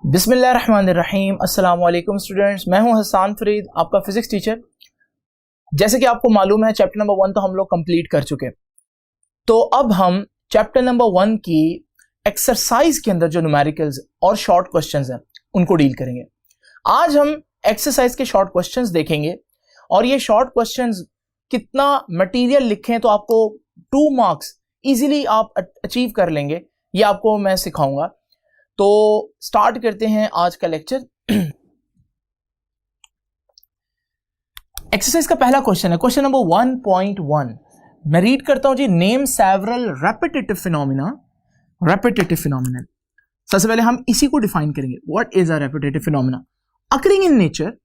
बिस्मिल्लाहिर्रहमानिर्रहीम। अस्सलाम वालेकुम स्टूडेंट्स, मैं हूं हसन फरीद, आपका फिजिक्स टीचर। जैसे कि आपको मालूम है चैप्टर नंबर 1 तो हम लोग कंप्लीट कर चुके हैं। तो अब हम चैप्टर नंबर 1 की एक्सरसाइज के अंदर जो न्यूमेरिकल्स और शॉर्ट क्वेश्चंस हैं उनको डील करेंगे। आज हम एक्सरसाइज के शॉर्ट क्वेश्चंस देखेंगे और ये शॉर्ट क्वेश्चंस कितना मटेरियल लिखें तो आपको 2 मार्क्स इजीली आप अचीव कर लेंगे, ये आपको मैं सिखाऊंगा। तो स्टार्ट करते हैं आज का लेक्चर। एक्सरसाइज का पहला क्वेश्चन है, क्वेश्चन नंबर 1.1। मैं रीड करता हूं जी। Name several repetitive phenomena. सबसे पहले हम इसी को डिफाइन करेंगे। What is a repetitive phenomena? Occurring in nature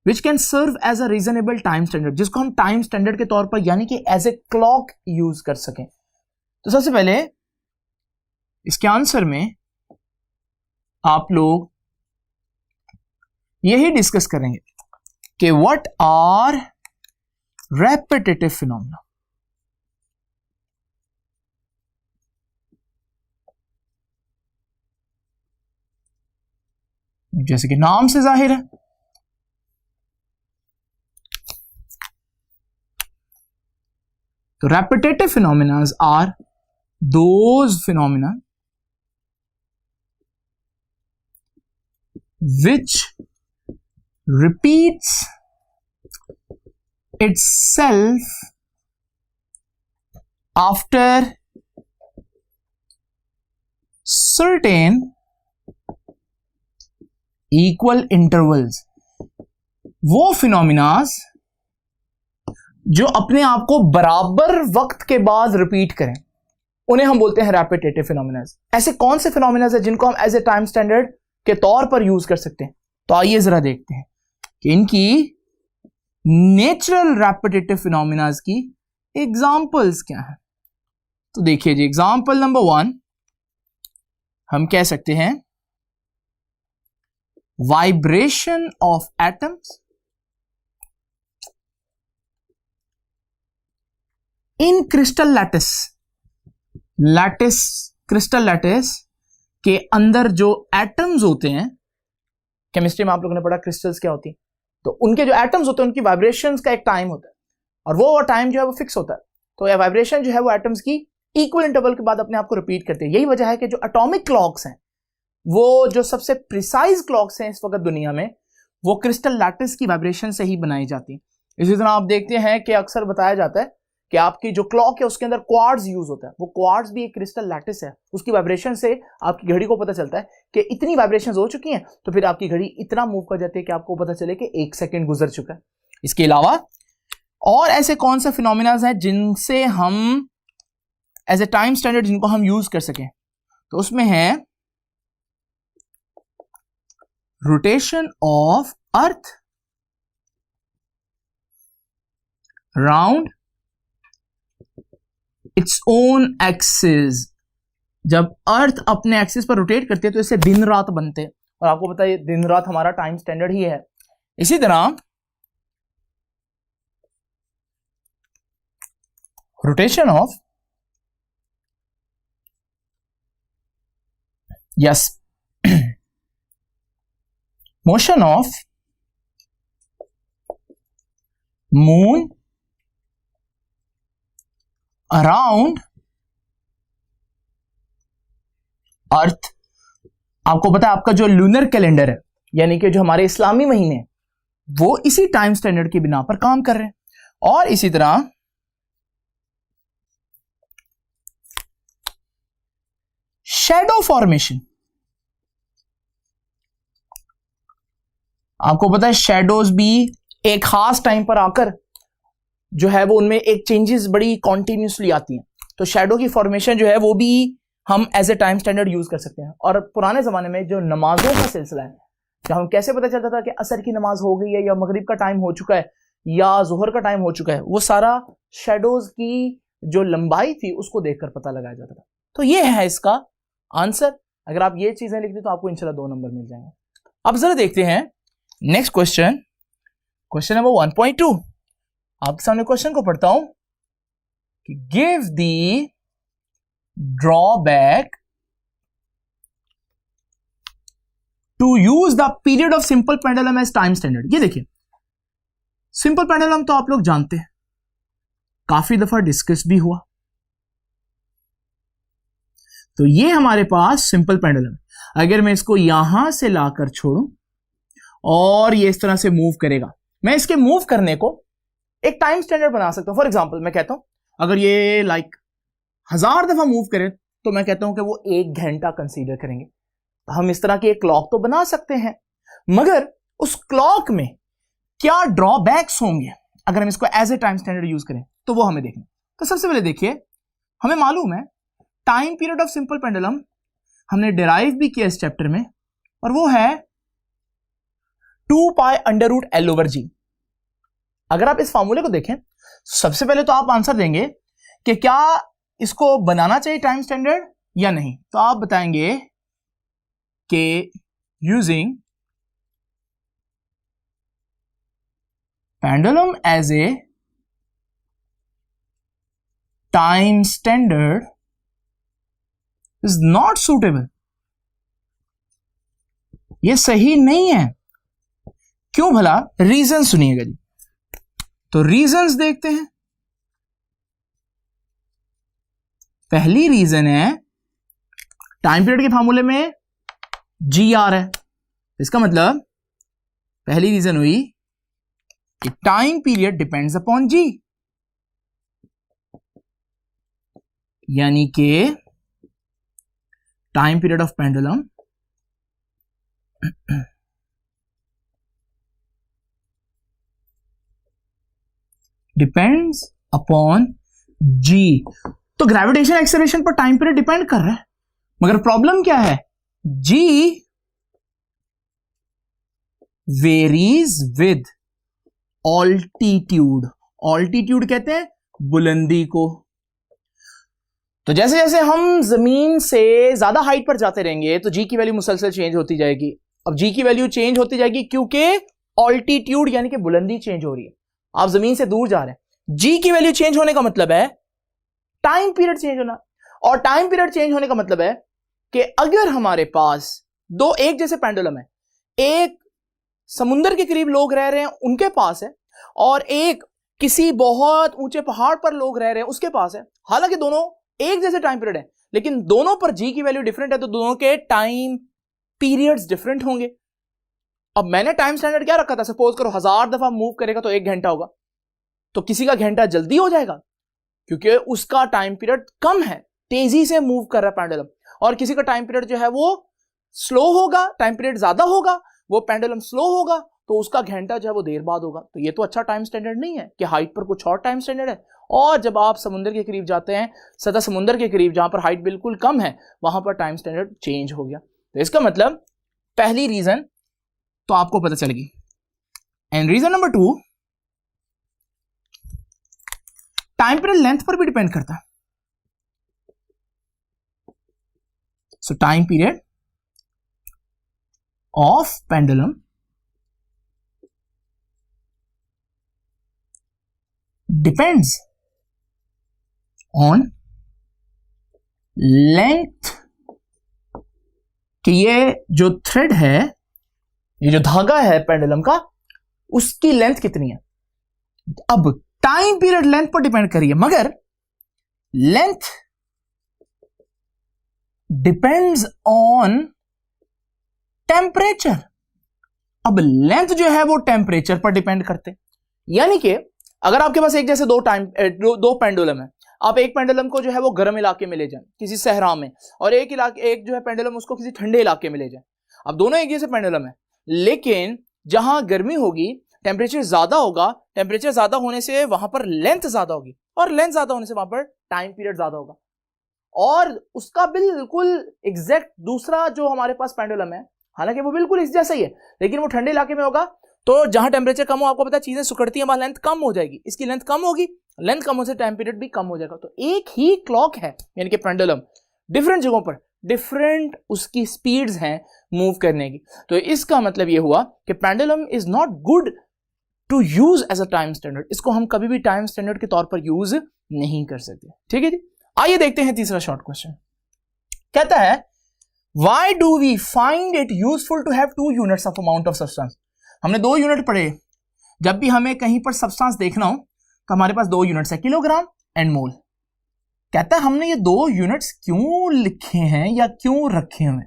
which can serve as a reasonable time standard, जिसको हम टाइम स्टैंडर्ड के तौर पर यानी कि एज ए क्लॉक यूज कर सकें। तो सबसे पहले इसके आंसर में आप लोग यही डिस्कस करेंगे कि व्हाट आर रेपिटेटिव फिनोमेना। जैसे कि नाम से जाहिर है, तो repetitive phenomena are those phenomena which repeats itself after certain equal intervals। वो फिनोमिनास जो अपने आप को बराबर वक्त के बाद रिपीट करें उन्हें हम बोलते हैं रेपिटेटिव फिनोमिनास। ऐसे कौन से फिनोमिनास है जिनको हम एज ए टाइम स्टैंडर्ड के तौर पर यूज कर सकते हैं? तो आइए जरा देखते हैं कि इनकी नेचुरल रेपिटेटिव फिनोमिनास की एग्जांपल्स क्या हैं। तो देखिए जी, एग्जांपल नंबर 1 हम कह सकते हैं vibration of atoms in crystal lattice crystal lattice के अंदर जो एटम्स होते हैं, केमिस्ट्री में आप लोगों ने पढ़ा क्रिस्टल्स क्या होती हैं, तो उनके जो एटम्स होते हैं उनकी वाइब्रेशंस का एक टाइम होता है और वो टाइम जो है वो फिक्स होता है। तो यह वाइब्रेशन जो है वो एटम्स की इक्वल इंटरवल के बाद अपने आप को रिपीट करते हैं। यही वजह है कि जो एटॉमिक क्लॉक्स हैं, वो जो सबसे प्रिसाइज क्लॉक्स हैं इस वक्त दुनिया में, वो क्रिस्टल लैटिस की वाइब्रेशन से ही बनाई जाती है। इसी तरह आप देखते हैं कि अक्सर बताया जाता है कि आपकी जो क्लॉक है उसके अंदर क्वार्ट्ज यूज होता है। वो क्वार्ट्ज भी एक क्रिस्टल लैटिस है, उसकी वाइब्रेशन से आपकी घड़ी को पता चलता है कि इतनी वाइब्रेशंस हो चुकी हैं, तो फिर आपकी घड़ी इतना मूव कर जाती है कि आपको पता चले कि 1 सेकंड गुजर चुका है। इसके अलावा और ऐसे कौन से फिनोमिनास हैं जिनसे हम एज ए टाइम स्टैंडर्ड जिनको हम यूज कर सकें? तो उसमें है rotation of earth round its own axis. जब अर्थ अपने एक्सिस पर रोटेट करती है तो इससे दिन रात बनते हैं, और आपको पता है दिन रात हमारा टाइम स्टैंडर्ड ही है। इसी तरह rotation of motion of moon around earth. आपको पता है आपका जो लूनर कैलेंडर है, यानी कि जो हमारे इस्लामी महीने, वो इसी टाइम स्टैंडर्ड की बिना पर काम कर रहे हैं। और इसी तरह शैडो फॉर्मेशन। आपको पता है शैडोज भी एक खास टाइम पर आकर जो है वो उनमें एक चेंजेस बड़ी कॉन्टिन्यूसली आती हैं। तो शैडो की फॉर्मेशन जो है वो भी हम as a time standard use कर सकते हैं। और पुराने जमाने में जो नमाजों का सिलसिला है, जब हम कैसे पता चलता था कि असर की नमाज हो गई है या मगरिब का टाइम हो चुका है या जोहर का टाइम हो चुका है, वो सारा शैडोज की जो लंबाई थी उसको देखकर पता लगाया जाता था। तो ये है इसका आंसर। अगर आप ये चीजें लिख दें तो आपको इंशाल्लाह 2 नंबर मिल जाएंगे। अब जरा देखते हैं नेक्स्ट क्वेश्चन, क्वेश्चन नंबर 1.2। आपके सामने क्वेश्चन को पढ़ता हूं कि give the drawback to use the period of simple pendulum as time standard. ये देखिए, सिंपल पेंडुलम तो आप लोग जानते हैं, काफी दफा डिस्कस भी हुआ। तो ये हमारे पास सिंपल पेंडुलम, अगर मैं इसको यहां से लाकर छोड़ूं और ये इस तरह से मूव करेगा, मैं इसके मूव करने को एक टाइम स्टैंडर्ड बना सकता हूं। फॉर एग्जांपल मैं कहता हूं अगर ये 1000 दफा मूव करे तो मैं कहता हूं कि वो 1 घंटा कंसीडर करेंगे। हम इस तरह की एक क्लॉक तो बना सकते हैं, मगर उस क्लॉक में क्या ड्रॉबैक्स होंगे अगर हम इसको as a time standard use करें, तो वो हमें देखना। तो सबसे पहले देखिए, हमें मालूम है time period of simple pendulum हमने डिराइव भी किया इस चैप्टर में, और वो है 2π√L/G। अगर आप इस फॉर्मूले को देखें, सबसे पहले तो आप आंसर देंगे कि क्या इसको बनाना चाहिए टाइम स्टैंडर्ड या नहीं। तो आप बताएंगे कि using pendulum as a time standard is not suitable. ये सही नहीं है। क्यों भला? रीजन सुनिएगा जी। तो रीजंस देखते हैं। पहली रीजन है, टाइम पीरियड के फार्मूले में GR है, इसका मतलब पहली रीजन हुई कि time period depends upon G, यानी कि time period of pendulum depends upon G। तो ग्रेविटेशन एक्सेलरेशन पर टाइम पीरियड डिपेंड कर रहा है, मगर प्रॉब्लम क्या है? G varies with altitude. Altitude कहते हैं बुलंदी को। तो जैसे जैसे हम जमीन से ज्यादा हाइट पर जाते रहेंगे तो G की वैल्यू मुसलसल चेंज होती जाएगी। अब G की वैल्यू चेंज होती जाएगी क्योंकि ऑल्टीट्यूड यानी कि बुलंदी चेंज हो रही है। आप जमीन से दूर जा रहे हैं, G की वैल्यू चेंज होने का मतलब है टाइम पीरियड चेंज होना, और टाइम पीरियड चेंज होने का मतलब है कि अगर हमारे पास दो एक जैसे पेंडुलम है, एक समुंदर के करीब लोग रह रहे हैं उनके पास है, और एक किसी बहुत ऊंचे पहाड़ पर लोग रह रहे हैं उसके पास है, हालांकि दोनों एक जैसे टाइम पीरियड है, लेकिन दोनों पर G की वैल्यू डिफरेंट है, तो दोनों के टाइम पीरियड्स डिफरेंट होंगे। अब मैंने टाइम स्टैंडर्ड क्या रखा था? सपोज करो 1000 दफा मूव करेगा तो 1 घंटा होगा, तो किसी का घंटा जल्दी हो जाएगा क्योंकि उसका टाइम पीरियड कम है, तेजी से मूव कर रहा है पेंडुलम, और किसी का टाइम पीरियड जो है वो स्लो होगा, टाइम पीरियड ज्यादा होगा, वो पेंडुलम स्लो होगा, तो उसका घंटा जो है वो देर बाद होगा। तो ये तो अच्छा टाइम स्टैंडर्ड नहीं है कि हाइट पर कुछ और टाइम स्टैंडर्ड है, और जब आप समुद्र के करीब जाते हैं, सतह समुद्र के करीब जहां पर हाइट बिल्कुल कम है, वहां पर टाइम स्टैंडर्ड चेंज हो गया। तो इसका मतलब पहली रीजन तो आपको पता चलेगी। And reason number 2, time period length पर भी डिपेंड करता है। So time period of pendulum depends on length, कि ये जो थ्रेड है, ये जो धागा है पेंडुलम का, उसकी लेंथ कितनी है। अब टाइम पीरियड लेंथ पर डिपेंड करिए, मगर लेंथ डिपेंड्स ऑन टेम्परेचर। अब लेंथ जो है वो टेम्परेचर पर डिपेंड करते, यानी कि अगर आपके पास एक जैसे दो पेंडुलम है, आप एक पेंडुलम को जो है वो गर्म इलाके में ले जाएं किसी सहरा में, और एक जो है पेंडुलम उसको किसी ठंडे इलाके में ले जाएं। अब दोनों एक जैसे पेंडुलम है, लेकिन जहां गर्मी होगी टेम्परेचर ज्यादा होगा, टेम्परेचर ज्यादा होने से वहां पर लेंथ ज्यादा होगी, और लेंथ ज्यादा होने से वहां पर टाइम पीरियड ज्यादा होगा। और उसका बिल्कुल एग्जैक्ट दूसरा जो हमारे पास पेंडुलम है, हालांकि वो बिल्कुल इस जैसा ही है, लेकिन वो ठंडे इलाके में होगा, तो जहां टेम्परेचर कम हो, आपको पता है चीजें सुकड़ती हैं, वहां लेंथ कम हो जाएगी, इसकी लेंथ कम होगी, लेंथ कम होने से टाइम पीरियड भी कम हो जाएगा। तो एक ही क्लॉक है, यानी कि पेंडुलम डिफरेंट जगहों पर डिफरेंट उसकी स्पीड्स हैं मूव करने की। तो इसका मतलब यह हुआ कि pendulum is not good to use as a time standard. इसको हम कभी भी टाइम स्टैंडर्ड के तौर पर यूज नहीं कर सकते। ठीक है जी, आइए देखते हैं तीसरा शॉर्ट क्वेश्चन। कहता है Why do we find it useful to have 2 units of amount of substance? हमने 2 यूनिट पढ़े। जब भी हमें कहीं पर सब्सटेंस देखना हो तो हमारे पास 2 यूनिट्स है, किलोग्राम एंड मोल। कहता है हमने ये 2 यूनिट्स क्यों लिखे हैं या क्यों रखे हुए?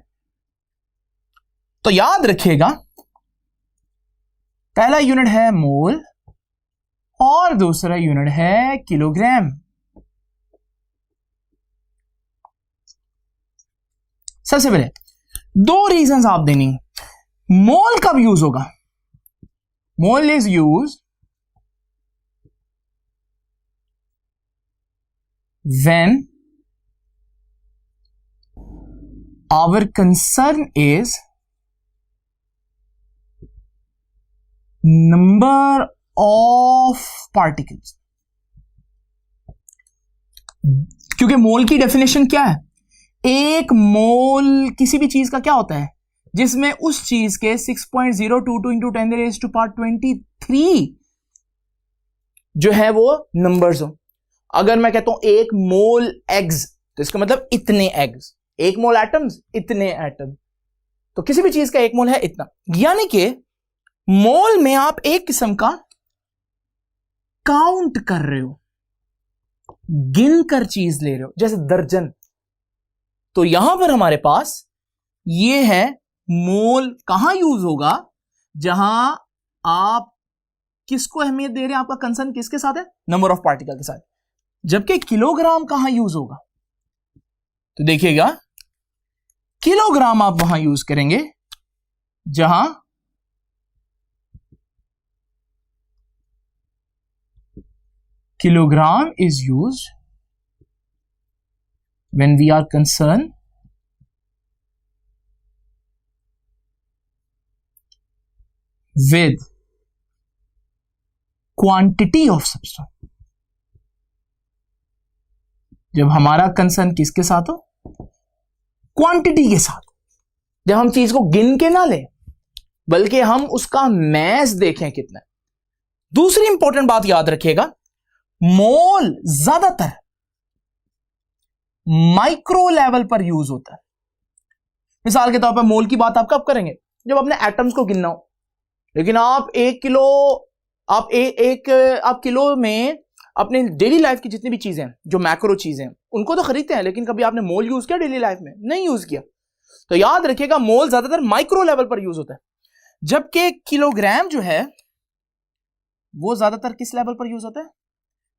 तो याद रखिएगा, पहला यूनिट है मोल और दूसरा यूनिट है किलोग्राम। सबसे पहले 2 रीजंस आप देनी। मोल कब यूज होगा? Mole is use when our concern is number of particles। क्योंकि मोल की डेफिनेशन क्या है? एक मोल किसी भी चीज का क्या होता है जिसमें उस चीज के 6.022 into 10⁻⁻23 जो है वो नंबर्स हो। अगर मैं कहता हूं 1 मोल एग्स, तो इसका मतलब इतने एग्स। 1 मोल एटम्स, इतने एटम। तो किसी भी चीज का 1 मोल है इतना। यानी कि मोल में आप एक किस्म का काउंट कर रहे हो, गिन कर चीज ले रहे हो, जैसे दर्जन। तो यहां पर हमारे पास ये है मोल। कहां यूज होगा? जहां आप किसको अहमियत दे रहे हैं, आपका कंसर्न किसके साथ है? नंबर ऑफ पार्टिकल के साथ। जबकि किलोग्राम कहां यूज होगा? तो देखिएगा, किलोग्राम आप वहां यूज करेंगे जहां kilogram is used when we are concerned with quantity of substance। जब हमारा कंसर्न किसके साथ हो? क्वांटिटी के साथ। जब हम चीज को गिन के ना लें बल्कि हम उसका मैस देखें कितना। दूसरी इंपॉर्टेंट बात याद रखिएगा, मोल ज्यादातर माइक्रो लेवल पर यूज होता है। मिसाल के तौर पर मोल की बात आप कब करेंगे? जब अपने एटम्स को गिनना हो। लेकिन आप 1 किलो, आप किलो में अपने डेली लाइफ की जितनी भी चीजें हैं, जो मैक्रो चीजें हैं, उनको तो खरीदते हैं, लेकिन कभी आपने मोल यूज किया डेली लाइफ में? नहीं यूज किया। तो याद रखिएगा, मोल ज्यादातर माइक्रो लेवल पर यूज होता है, जबकि किलोग्राम जो है वो ज्यादातर किस लेवल पर यूज होता है?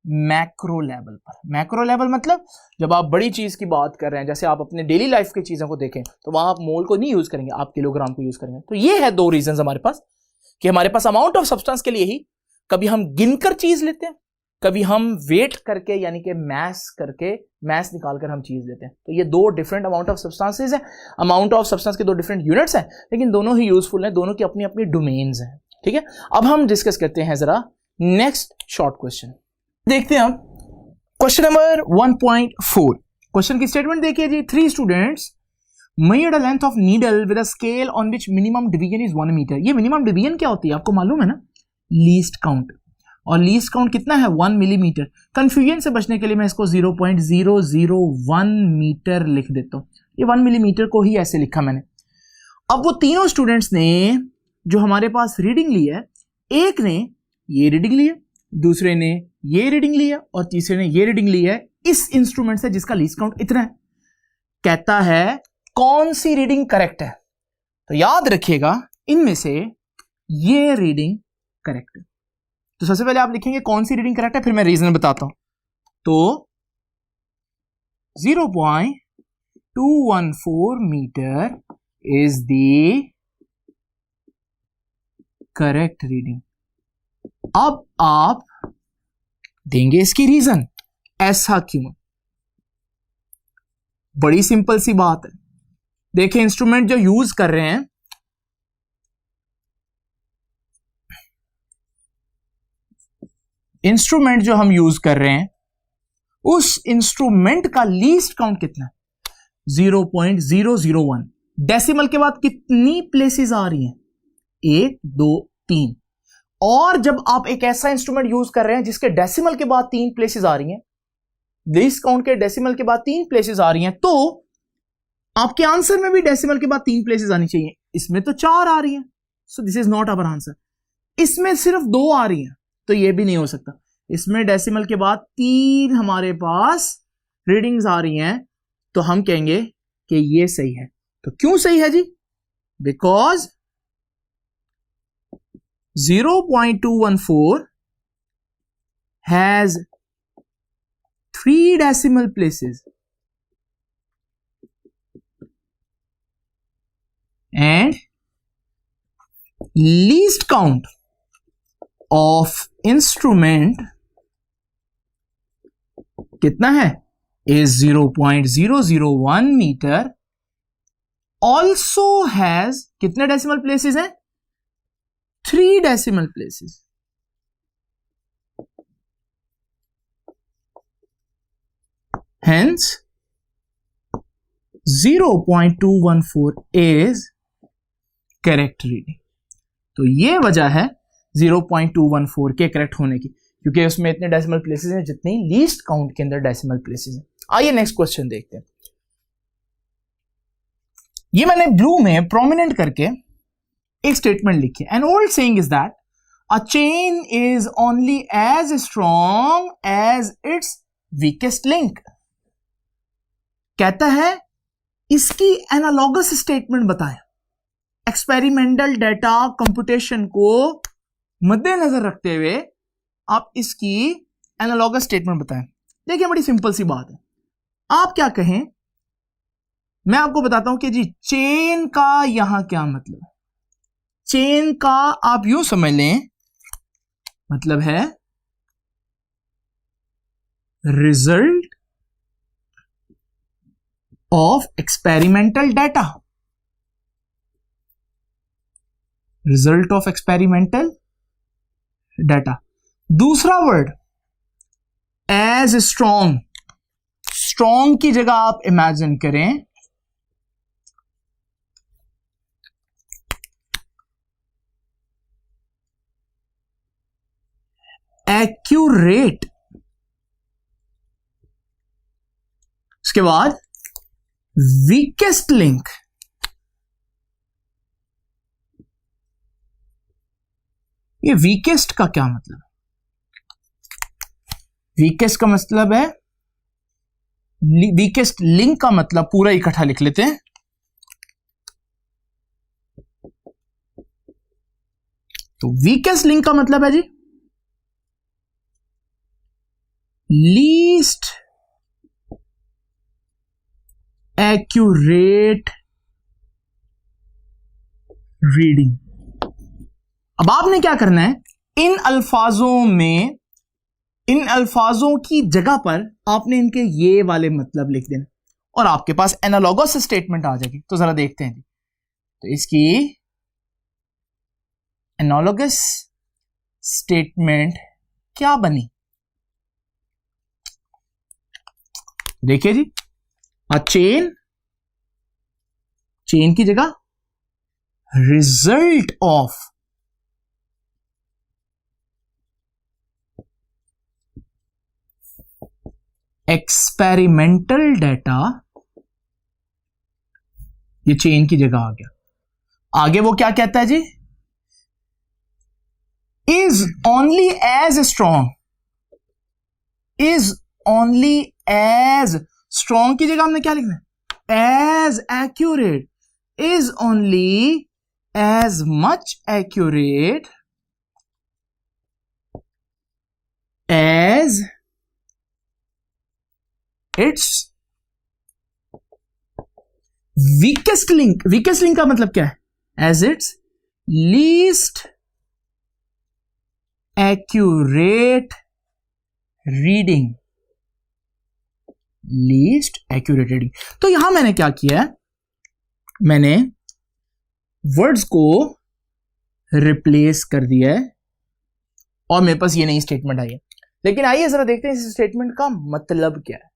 मैक्रो लेवल पर। मैक्रो लेवल मतलब जब आप बड़ी चीज की बात कर रहे हैं, जैसे आप अपने डेली लाइफ की चीजों को देखें, तो वहां आप मोल को नहीं यूज करेंगे, आप किलोग्राम को यूज करेंगे। तो ये है 2 रीजंस हमारे पास कि हमारे पास अमाउंट ऑफ सब्सटेंस के लिए ही कभी हम गिनकर चीज लेते हैं, कभी हम वेट करके यानी कि मैस करके, मैस निकालकर हम चीज लेते हैं। तो ये 2 डिफरेंट अमाउंट ऑफ सब्सटेंसेस हैं। अमाउंट ऑफ सब्सटेंस के 2 डिफरेंट यूनिट्स हैं, लेकिन दोनों ही यूजफुल हैं, दोनों की अपनी अपनी डोमेन्स हैं। ठीक है, अब हम डिस्कस करते हैं जरा नेक्स्ट शॉर्ट क्वेश्चन। देखते हैं अब क्वेश्चन नंबर 1.4। क्वेश्चन की स्टेटमेंट देखिए जी। 3 students measured a length of needle with a scale on which minimum division is 1 meter। ये मिनिमम डिवीजन क्या होती है आपको मालूम है ना? Least count. और लीस्ट काउंट कितना है? 1 मिलीमीटर। कंफ्यूजन से बचने के लिए मैं इसको 0.001 मीटर लिख देता हूं। ये 1 मिलीमीटर को ही ऐसे लिखा मैंने। अब वो तीनों स्टूडेंट्स ने जो हमारे पास रीडिंग ली है, एक ने ये रीडिंग ली है, दूसरे ने ये रीडिंग ली है और तीसरे ने ये रीडिंग ली है इस इंस्ट्रूमेंट से जिसका लीस्ट काउंट इतना है। कहता है कौन सी रीडिंग करेक्ट है? तो याद रखिएगा, इनमें से ये रीडिंग करेक्ट है। तो सबसे पहले आप लिखेंगे कौन सी रीडिंग करेक्ट है, फिर मैं रीजन बताता हूं। तो 0.214 metre is the correct reading. अब आप देंगे इसकी रीजन, ऐसा क्यों? बड़ी सिंपल सी बात है। देखिए, इंस्ट्रूमेंट जो यूज कर रहे हैं, इंस्ट्रूमेंट जो हम यूज कर रहे हैं, उस इंस्ट्रूमेंट का लीस्ट काउंट कितना है? 0.001। डेसिमल के बाद कितनी प्लेसेस आ रही हैं? 1 2 3। और जब आप एक ऐसा इंस्ट्रूमेंट यूज कर रहे हैं जिसके डेसिमल के बाद 3 प्लेसेस आ रही हैं, लीस्ट काउंट के डेसिमल के बाद 3 प्लेसेस आ रही हैं, तो आपके आंसर में भी डेसिमल के बाद 3 प्लेसेस आनी चाहिए, इसमें तो 4 आ रही हैं, so this is not our answer. इसमें सिर्फ 2 आ रही हैं, तो ये भी नहीं हो सकता। इसमें डेसिमल के बाद 3 हमारे पास रीडिंग्स आ रही हैं, तो हम कहेंगे कि ये सही है। तो क्यों सही है जी? Because 0.214 has 3 decimal places and least count of instrument कितना है? is 0.001 meter, also has कितने decimal places हैं? 3 decimal places. Hence 0.214 is correct reading. तो ये वजह है 0.214 के करेक्ट होने की, क्योंकि उसमें इतने डेसिमल प्लेसेस हैं जितनी लीस्ट काउंट के अंदर डेसिमल प्लेसेस हैं। आइए नेक्स्ट क्वेश्चन देखते हैं। ये मैंने ब्लू में प्रोमिनेंट करके एक स्टेटमेंट लिखी है। An old saying is that a chain is only as strong as its weakest link. कहता है इसकी एनालॉगस स्टेटमेंट बताएं। एक्सपेरिमेंटल डेटा कंप्यूटेशन को मद्देनजर रखते हुए आप इसकी एनालॉगस स्टेटमेंट बताएं। देखिए बड़ी सिंपल सी बात है। आप क्या कहें, मैं आपको बताता हूं कि जी चेन का यहां क्या मतलब है। चेन का आप यूं समझ लें, मतलब है result of experimental data. Result of experimental data. दूसरा वर्ड एज स्ट्रॉन्ग। स्ट्रॉन्ग की जगह आप इमेजिन करें एक्यूरेट। उसके बाद वीकेस्ट लिंक। ये वीकेस्ट का क्या मतलब है? वीकेस्ट का मतलब है, वीकेस्ट लिंक का मतलब पूरा इकट्ठा लिख लेते हैं। तो वीकेस्ट लिंक का मतलब है जी लीस्ट एक्यूरेट रीडिंग। अब आपने क्या करना है, इन अल्फाजों की जगह पर आपने इनके ये वाले मतलब लिख देना और आपके पास एनालॉगस स्टेटमेंट आ जाएगी। तो जरा देखते हैं। तो इसकी एनालॉगस स्टेटमेंट क्या बनी, देखिए जी। चेन की जगह रिजल्ट ऑफ एक्सपेरिमेंटल डेटा, ये चेन की जगह आ गया। आगे वो क्या कहता है जी, is only as strong. Is only as strong की जगह हमने क्या लिखना है, as accurate. Is only as much accurate as its weakest link. Weakest link का मतलब क्या है, as its least accurate reading. Least accurate reading. तो यहां मैंने क्या किया है, मैंने वर्ड्स को रिप्लेस कर दिया है और मेरे पास ये नई स्टेटमेंट आई है। लेकिन आइए जरा देखते हैं इस स्टेटमेंट का मतलब क्या है।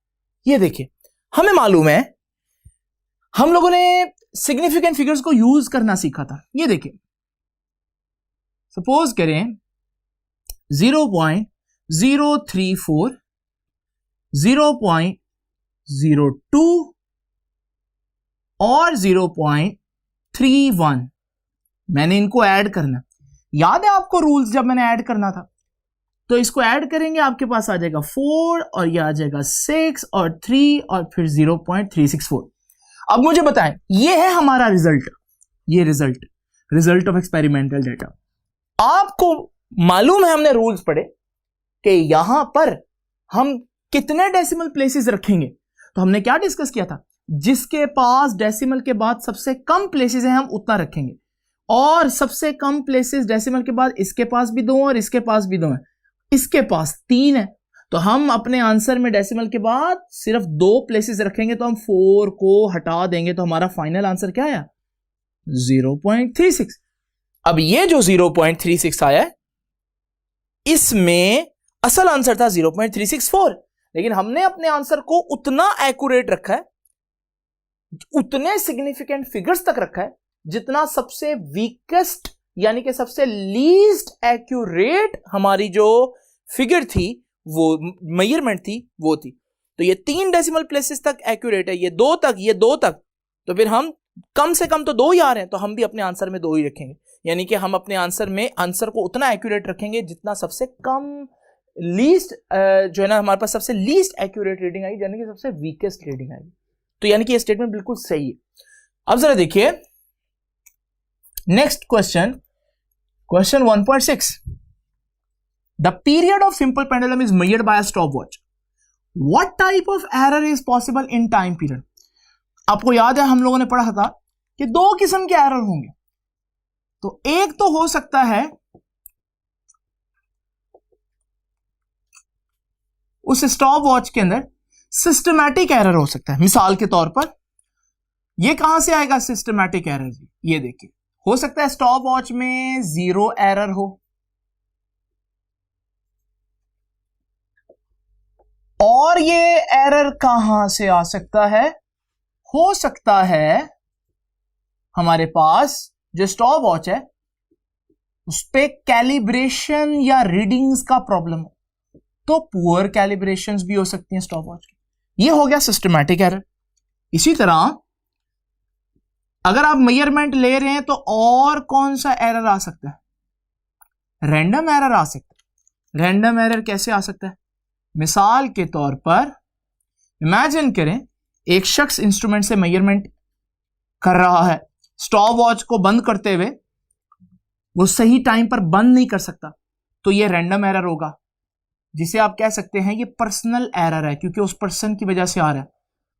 ये देखिए, हमें मालूम है हम लोगों ने सिग्निफिकेंट फिगर्स को यूज करना सीखा था। ये देखिए, सपोज करें 0.034, 0.02, और 0.31 मैंने इनको ऐड करना। याद है आपको रूल्स जब मैंने ऐड करना था? तो इसको ऐड करेंगे आपके पास आ जाएगा 4 और ये आ जाएगा 6 और 3 और फिर 0.364। अब मुझे बताएं, ये है हमारा रिजल्ट, ये रिजल्ट ऑफ एक्सपेरिमेंटल डेटा। आपको मालूम है, हमने रूल्स पढ़े कि यहां पर हम कितने डेसिमल प्लेसेस रखेंगे। तो हमने क्या डिस्कस किया था? जिसके पास डेसिमल के बाद सबसे कम प्लेसेस हैं हम उतना रखेंगे, और सबसे कम प्लेसेस डेसिमल के बाद इसके पास भी 2 और इसके पास भी 2 है, इसके पास 3 है। तो हम अपने आंसर में डेसिमल के बाद सिर्फ 2 प्लेसेस रखेंगे, तो हम 4 को हटा देंगे, तो हमारा फाइनल आंसर क्या आया? 0.36। अब ये जो 0.36 आया है, इसमें असल आंसर था 0.364, लेकिन हमने अपने आंसर को उतना एक्यूरेट रखा है, उतने सिग्निफिकेंट फिगर्स तक रखा है, जितना सबसे वीकेस्ट यानी कि सबसे लीस्ट एक्यूरेट हमारी जो फिगर थी, वो मेजरमेंट थी, वो थी। तो ये 3 डेसिमल प्लेसेस तक एक्यूरेट है, ये 2 तक, ये 2 तक, तो फिर हम कम से कम तो 2 ही आ रहे हैं, तो हम भी अपने आंसर में 2 ही रखेंगे। यानी कि हम अपने आंसर में आंसर को उतना एक्यूरेट रखेंगे जितना सबसे कम लीस्ट जो है ना, हमारे पास सबसे लीस्ट एक्यूरेट रीडिंग आई, यानी कि सबसे वीकेस्ट रीडिंग आई। तो यानी कि ये स्टेटमेंट बिल्कुल सही है। अब जरा देखिए next question 1.6। The period of simple pendulum is measured by a stopwatch. What type of error is possible in time period? आपको याद है हम लोगों ने पढ़ा था कि 2 किस्म के एरर होंगे। तो एक तो हो सकता है उस स्टॉप वॉच के अंदर सिस्टमैटिक एरर हो सकता है। मिसाल के तौर पर ये कहां से आएगा सिस्टमैटिक एरर? ये देखिए, हो सकता है स्टॉप वॉच में 0 एरर हो, और ये एरर कहां से आ सकता है? हो सकता है हमारे पास जो स्टॉप वॉच है उस पे कैलिब्रेशन या रीडिंग्स का प्रॉब्लम हो, तो पुअर कैलिब्रेशंस भी हो सकती हैं स्टॉप वॉच की। ये हो गया सिस्टमैटिक एरर। इसी तरह अगर आप मेजरमेंट ले रहे हैं तो और कौन सा एरर आ सकता है? रैंडम एरर आ सकता है। रैंडम एरर कैसे आ सकता है? मिसाल के तौर पर इमेजिन करें एक शख्स इंस्ट्रूमेंट से मेजरमेंट कर रहा है, स्टॉप वॉच को बंद करते हुए वो सही टाइम पर बंद नहीं कर सकता, तो ये रैंडम एरर होगा, जिसे आप कह सकते हैं ये पर्सनल एरर है, क्योंकि उस पर्सन की वजह से आ रहा है।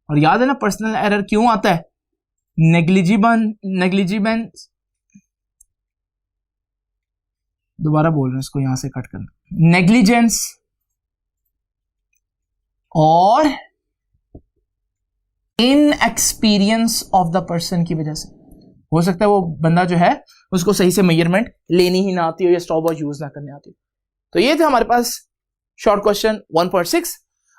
और याद है ना पर्सनल एरर क्यों आता है? नेग्लिजिबेंस, दोबारा बोल रहे हैं इसको, यहां से कट करना, नेग्लिजेंस और इनएक्सपीरियंस ऑफ द पर्सन की वजह से। हो सकता है वो बंदा जो है उसको सही से मेजरमेंट लेनी ही ना आती हो या स्टॉप वॉच यूज ना करने आती हो। तो ये थे हमारे पास शॉर्ट क्वेश्चन 1.6।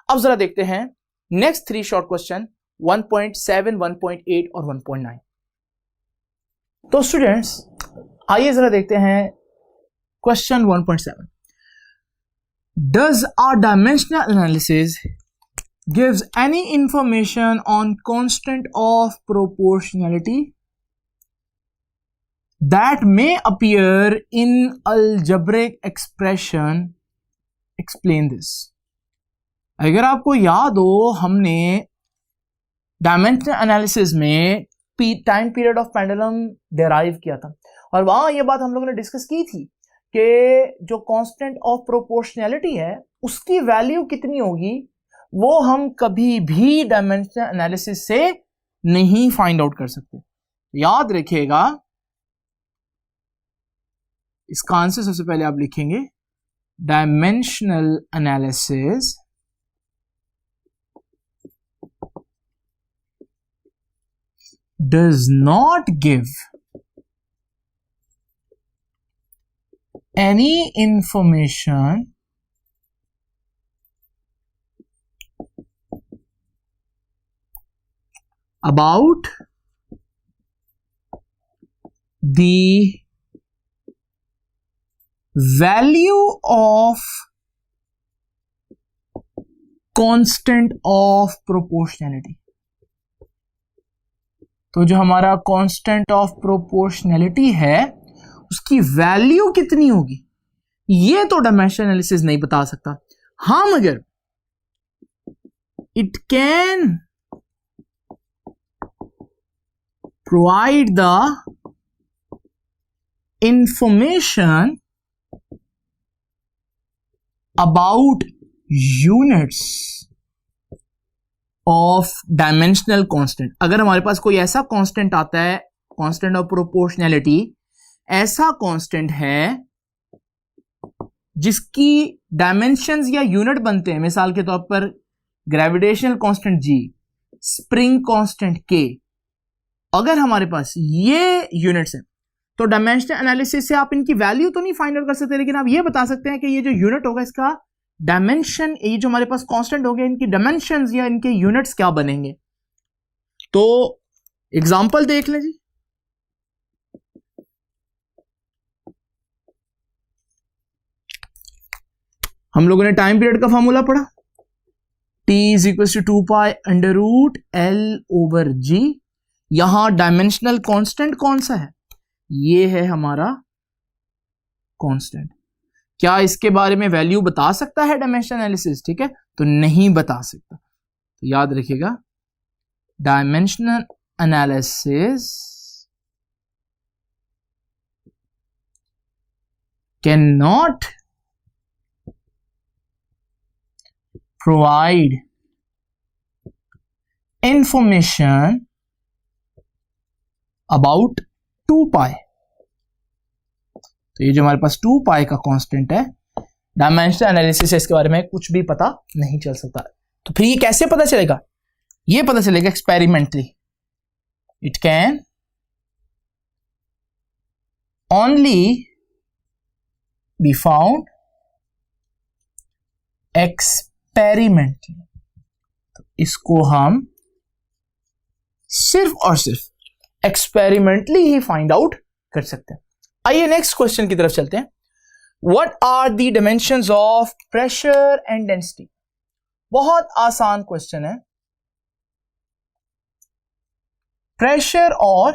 अब जरा देखते हैं नेक्स्ट 3 शॉर्ट क्वेश्चन 1.7, 1.8 और 1.9। तो स्टूडेंट्स आइए जरा देखते हैं question 1.7। Does a dimensional analysis gives any information on constant of proportionality that may appear in algebraic expression? Explain this. अगर आपको याद हो हमने डायमेंशनल एनालिसिस में time period of pendulum derive किया था, और वहां ये बात हम लोगों ने डिस्कस की थी कि जो कांस्टेंट ऑफ प्रोपोर्शनैलिटी है उसकी वैल्यू कितनी होगी वो हम कभी भी डायमेंशनल एनालिसिस से नहीं फाइंड आउट कर सकते। याद रखिएगा, इसका आंसर सबसे पहले आप लिखेंगे dimensional analysis does not give any information about the value of constant of proportionality. तो जो हमारा कांस्टेंट ऑफ प्रोपोर्शनैलिटी है उसकी वैल्यू कितनी होगी, ये तो डायमेंशन एनालिसिस नहीं बता सकता। हाँ, मगर it can provide the information about units of dimensional constant. अगर हमारे पास कोई ऐसा कांस्टेंट आता है, कांस्टेंट ऑफ प्रोपोर्शनैलिटी, ऐसा कांस्टेंट है जिसकी डायमेंशंस या यूनिट बनते हैं, मिसाल के तौर पर gravitational constant G, spring constant K, अगर हमारे पास ये यूनिट्स हैं तो डायमेंशनल एनालिसिस से आप इनकी वैल्यू तो नहीं फाइंड आउट कर सकते, लेकिन आप ये बता सकते हैं कि ये जो यूनिट होगा इसका डायमेंशन, ये जो हमारे पास कांस्टेंट हो गए, इनकी डायमेंशंस या इनके यूनिट्स क्या बनेंगे। तो एग्जांपल देख लें जी। हम लोगों ने टाइम पीरियड का फॉर्मूला पढ़ा, T = 2 pi under root L/G। यहां डायमेंशनल कांस्टेंट कौन सा है, ये है हमारा कांस्टेंट। क्या इसके बारे में वैल्यू बता सकता है डायमेंशन एनालिसिस? ठीक है, तो नहीं बता सकता। तो याद रखिएगा, dimensional analysis can not provide information about 2 पाई। तो ये जो हमारे पास 2 पाई का कांस्टेंट है, डायमेंशनल एनालिसिस से इसके बारे में कुछ भी पता नहीं चल सकता। तो फिर ये कैसे पता चलेगा? ये पता चलेगा experimentally. It can only be found experimentally. तो इसको हम सिर्फ और सिर्फ एक्सपेरिमेंटली ही फाइंड आउट कर सकते हैं। आइए नेक्स्ट क्वेश्चन की तरफ चलते हैं। What are the dimensions of pressure and density? बहुत आसान क्वेश्चन है। प्रेशर और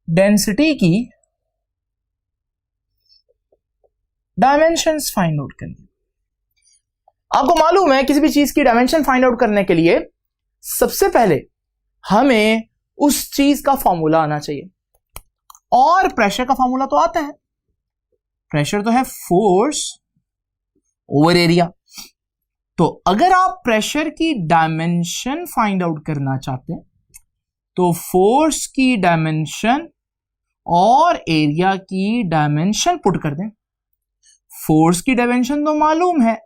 डेंसिटी की डायमेंशंस फाइंड आउट करनी। आपको मालूम है किसी भी चीज की डायमेंशन फाइंड आउट करने के लिए सबसे पहले हमें उस चीज का फॉर्मूला आना चाहिए, और प्रेशर का फॉर्मूला तो आता है। प्रेशर तो है फोर्स ओवर एरिया। तो अगर आप प्रेशर की डायमेंशन फाइंड आउट करना चाहते हैं तो फोर्स की डायमेंशन और एरिया की डायमेंशन पुट कर दें। फोर्स की डायमेंशन तो मालूम है,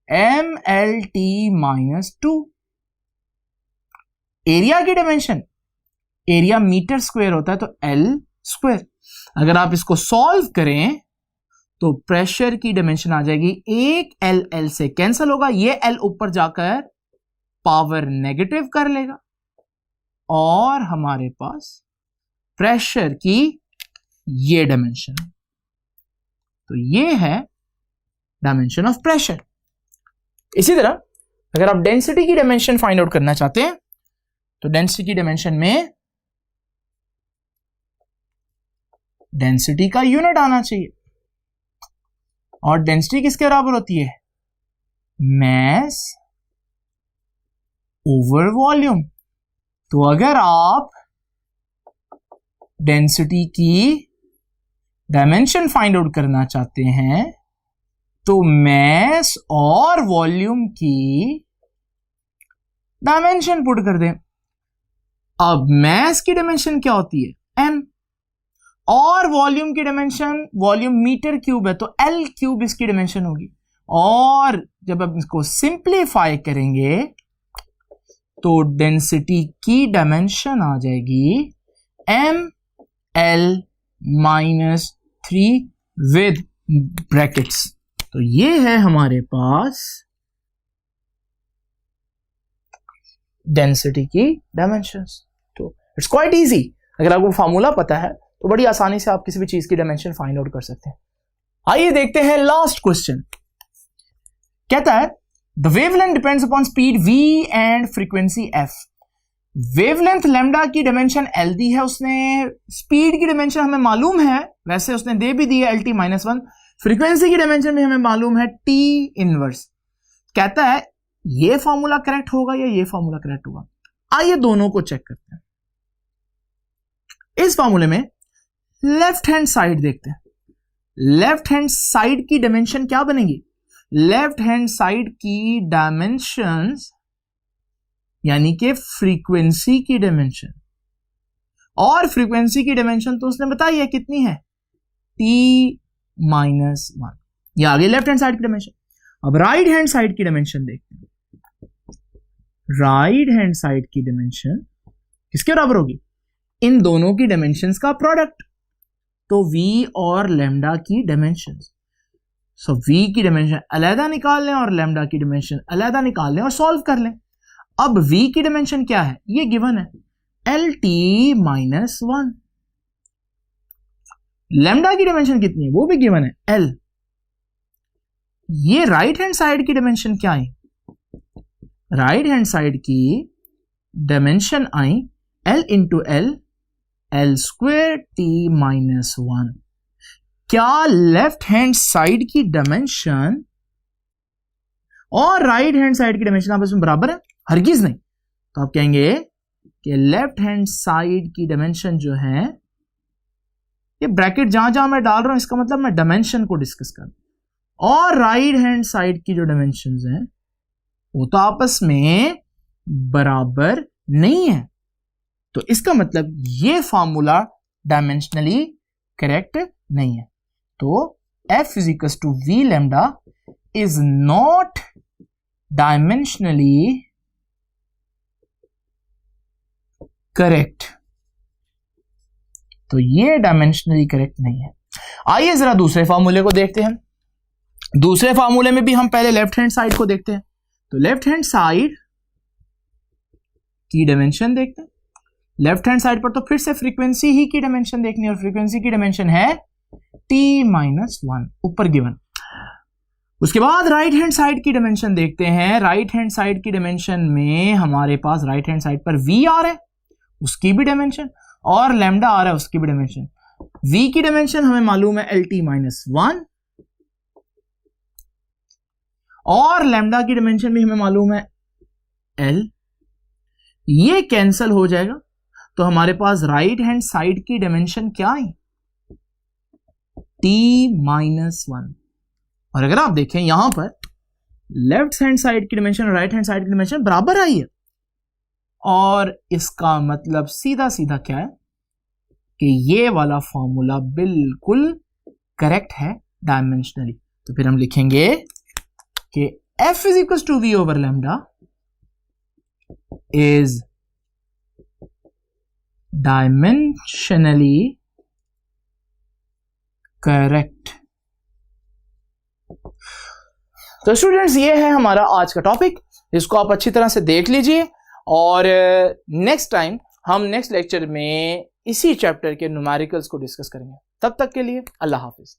MLT-2। एरिया की डायमेंशन, एरिया मीटर स्क्वायर होता है तो L²। अगर आप इसको सॉल्व करें तो प्रेशर की डायमेंशन आ जाएगी, एक L से कैंसिल होगा, ये L ऊपर जाकर पावर नेगेटिव कर लेगा और हमारे पास प्रेशर की ये डायमेंशन। तो ये है डायमेंशन ऑफ प्रेशर। इसी तरह अगर आप डेंसिटी की डायमेंशन फाइंड आउट करना चाहते हैं तो डेंसिटी की डायमेंशन में डेंसिटी का यूनिट आना चाहिए, और डेंसिटी किसके बराबर होती है? Mass over volume. तो अगर आप डेंसिटी की डायमेंशन फाइंड आउट करना चाहते हैं तो मैस और वॉल्यूम की डायमेंशन पुट कर दें। अब मैस की डायमेंशन क्या होती है? m, और वॉल्यूम की डायमेंशन, वॉल्यूम मीटर क्यूब है तो L³ इसकी डायमेंशन होगी। और जब आप इसको सिंप्लीफाई करेंगे तो डेंसिटी की डायमेंशन आ जाएगी ML-3 विद ब्रैकेट्स। तो ये है हमारे पास डेंसिटी की डायमेंशंस। तो इट्स क्वाइट इजी, अगर आपको फॉर्मूला पता है तो बड़ी आसानी से आप किसी भी चीज की डायमेंशन फाइंड आउट कर सकते हैं। आइए देखते हैं लास्ट क्वेश्चन। कहता है the wavelength depends upon speed v and frequency f। Wavelength lambda की डायमेंशन l दी है उसने, स्पीड की डायमेंशन हमें मालूम है, वैसे उसने दे भी दी है LT-1, फ्रीक्वेंसी की डायमेंशन भी हमें मालूम है T इनवर्स। कहता है ये फॉर्मूला करेक्ट होगा या ये फॉर्मूला करेक्ट होगा। आइए दोनों को चेक करते हैं। इस फॉर्मूले में लेफ्ट हैंड साइड देखते हैं। लेफ्ट हैंड साइड की डायमेंशन क्या बनेगी? लेफ्ट हैंड साइड की डायमेंशंस यानी कि फ्रीक्वेंसी की डायमेंशन, और फ्रीक्वेंसी की डायमेंशन तो उसने बताई है कितनी है, T-1। ये आ गई लेफ्ट हैंड साइड की डायमेंशन। अब राइट हैंड साइड की डायमेंशन देखते हैं। राइट हैंड साइड की डायमेंशन किसके बराबर होगी? इन दोनों की डायमेंशंस का प्रोडक्ट, तो v और लैम्डा की डायमेंशंस। सो v की डायमेंशन अलग निकाल लें और लैम्डा की डायमेंशन अलग निकाल लें और सॉल्व कर लें। अब v की डायमेंशन क्या है? ये गिवन है LT-1। लैम्डा की डायमेंशन कितनी है? वो भी गिवन है L। ये राइट हैंड साइड की डायमेंशन क्या है? राइट हैंड साइड की डायमेंशन आई L into L, L² T-1। क्या लेफ्ट हैंड साइड की डायमेंशन और राइट हैंड साइड की डायमेंशन आपस में बराबर है? हरगिज नहीं। तो आप कहेंगे कि लेफ्ट हैंड साइड की डायमेंशन जो है, ये ब्रैकेट जहां जहां मैं डाल रहा हूं इसका मतलब मैं डायमेंशन को डिस्कस कर रहा हूं, और राइट हैंड साइड की जो डायमेंशंस हैं वो तो आपस में बराबर नहीं है। तो इसका मतलब ये फॉर्मूला डायमेंशनली करेक्ट नहीं है। तो F is equal to V lambda is not dimensionally correct. तो ये डायमेंशनली करेक्ट नहीं है। आइए जरा दूसरे फॉर्मूले को देखते हैं। दूसरे फॉर्मूले में भी हम पहले लेफ्ट हैंड साइड को देखते हैं। तो लेफ्ट हैंड साइड की डायमेंशन देखते हैं। लेफ्ट हैंड साइड पर तो फिर से फ्रीक्वेंसी ही की डायमेंशन देखनी है, और फ्रीक्वेंसी की डायमेंशन है T-1 ऊपर गिवन। उसके बाद राइट हैंड साइड की डायमेंशन देखते हैं। राइट हैंड साइड की डायमेंशन में हमारे पास राइट हैंड साइड पर V आ रहा है, उसकी भी डायमेंशन, और लैम्डा आ रहा है, उसकी भी डायमेंशन। V की डायमेंशन हमें मालूम है LT-1, और लैम्डा की डायमेंशन भी हमें मालूम है L। ये कैंसल हो जाएगा, तो हमारे पास राइट हैंड साइड की डायमेंशन क्या है? T-1। और अगर आप देखें यहां पर लेफ्ट हैंड साइड की डायमेंशन और राइट हैंड साइड की डायमेंशन बराबर आई है, और इसका मतलब सीधा सीधा क्या है कि ये वाला फॉर्मूला बिल्कुल करेक्ट है डायमेंशनली। तो फिर हम लिखेंगे कि F is equal to V over lambda is dimensionally correct. तो स्टूडेंट्स ये है हमारा आज का टॉपिक, इसको आप अच्छी तरह से देख लीजिए, और नेक्स्ट टाइम हम नेक्स्ट लेक्चर में इसी चैप्टर के न्यूमेरिकल्स को डिस्कस करेंगे। तब तक के लिए अल्लाह हाफिज।